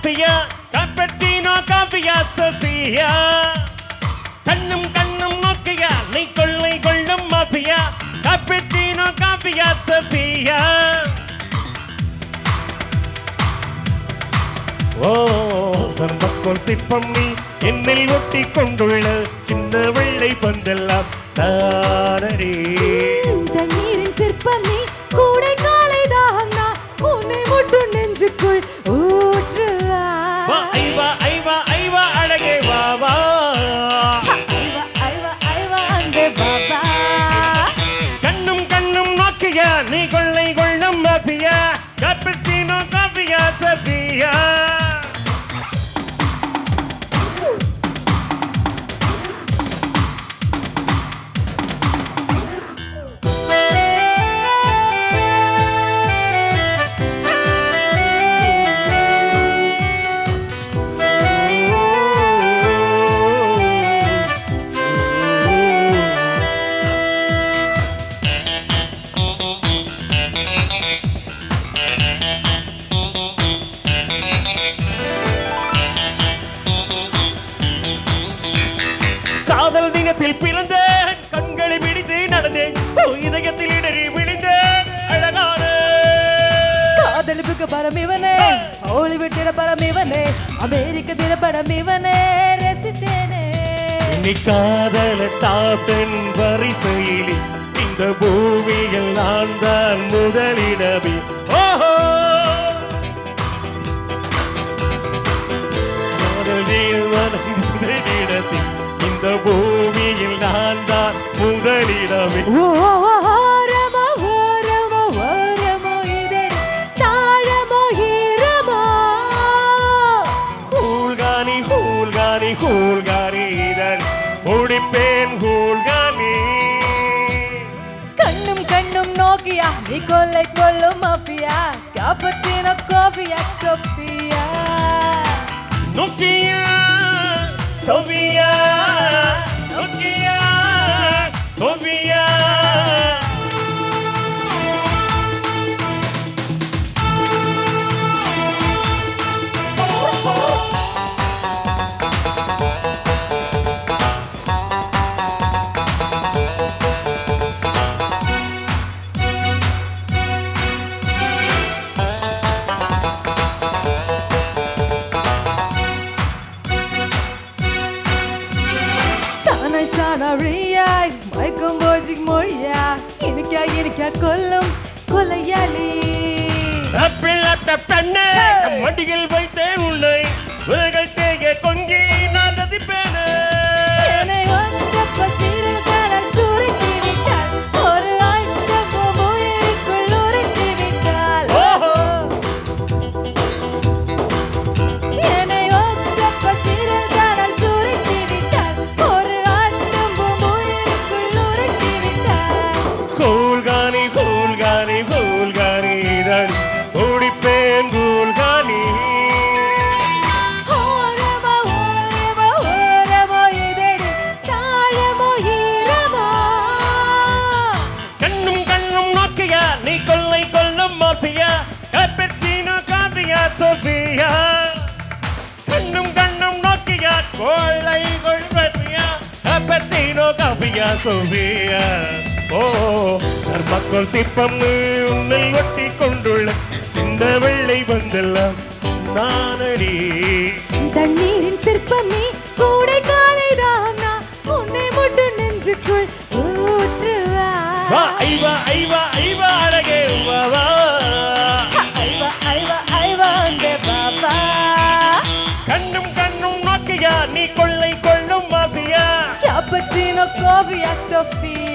mafia cappuccino காஃபியா Sophia கண்ணும் கண்ணும் நோக்கியா நீ கொள்ளை கொள்ளும் மாஃபியா காப்பச்சினோ காஃபியா சோபியா ஓ தர்மக்கோல் சிற்பம் நீ என்னில் ஒட்டி கொண்டுள்ள சின்ன வெள்ளை பந்தெல்லாம் தானடி தண்ணீரின் சிற்பம் நீ கூடை காலை தாகம் நான் உன்னை மட்டும் நெஞ்சுக்குள் ஊற்றுவா ஐவா ஐவா ஐவா அழகே வா வா ஐவா ஐவா ஐவா அன்பே பாபா கண்ணும் கண்ணும் நோக்கியா நீ கொள்ளை கொள்ளும் மாஃபியா காப்பச்சினோ காஃபியா சோபியா காதல் தினத்தில் பிறந்தேன் கண்களை பிடித்து நடந்தேன் இதயத்தில் இடறி விழுந்தேன் அழகான காதலிப்புக்கு பரம் இவனே ஹாலிவுட் திரைப்படம் இவனே அமெரிக்க திரைப்படம் இவனே ரசித்தேனே நீ காதல தாத்தன் வரிசையில் இந்த பூமியில் நான் தான் முதலிடமே ஓஹோ முதலிடத்தில் இந்த பூமியில் நான் தான் முதலிடமே ஓரமோ ஓரமோ ஓரமோ இதழ் தாழமோ ஈரமோ ஹூல்கானி ஹூல்கானி ஹூல்கானி இதழ் முடிப்பேன் ஹூல்கானி கண்ணும் கண்ணும் நோக்கியா நீ கொள்ளை கொள்ளும் மாஃபியா காப்பச்சினோ காஃபியா காஃபியா நோக்கியா சோபியா நோக்கியா சோபியா சானரியாய் மயக்கம் போஜிக் மொழியா இனிக்கா கொல்லும் கொலையாளி பிள்ளத்த பெண்ணே மடியில் வைத்தேன் உன்னை உலகள் தேக கொஞ்சி நான் ரசிப்பேனே என்னை ஒன்ற பசிரில் காலால் சுருட்டி விட்டாள் ஒரு ஆயிரம் உயிருக்குள் உருட்டி விட்டாள் என்னை ஒன்ற பசிரில் காலால் சுருட்டி விட்டாள் ஒரு ஆயிரம் உயிருக்குள் உருட்டி விட்டாள் கூல்கானி கூல்கானி கூல்கானி இதழ் முடிப்பேன் கூல்கானி ஓரமோ ஓரமோ ஓரமோ இதழ் தாழமோ ஈரமோ கண்ணும் கண்ணும் நோக்கியா நீ கொள்ளை கொள்ளும் மாஃபியா காப்பச்சினோ காஃபியா சோபியா கண்ணும் கண்ணும் நோக்கியா கொள்ளை கொள்வதியா காப்பச்சினோ காஃபியா சோபியா ஓ தர்மக்கோல் சிற்பம் உன்னை ஒட்டி கொண்டுள்ள இந்த வெள்ளை வந்தெல்லாம் நானடி தண்ணீரின் சிற்பம் நீ கூடை காலை தாகம் நான் உன்னை மட்டும் நெஞ்சுக்குள் ஊற்றுவா ஐவா ஐவா ஐவா அழகே வா வா ஐவா ஐவா ஐவா அன்பே பாபா கண்ணும் கண்ணும் நோக்கியா நீ கொள்ளை கொள்ளும் மாஃபியா காப்பச்சினோ காஃபியா சோபியா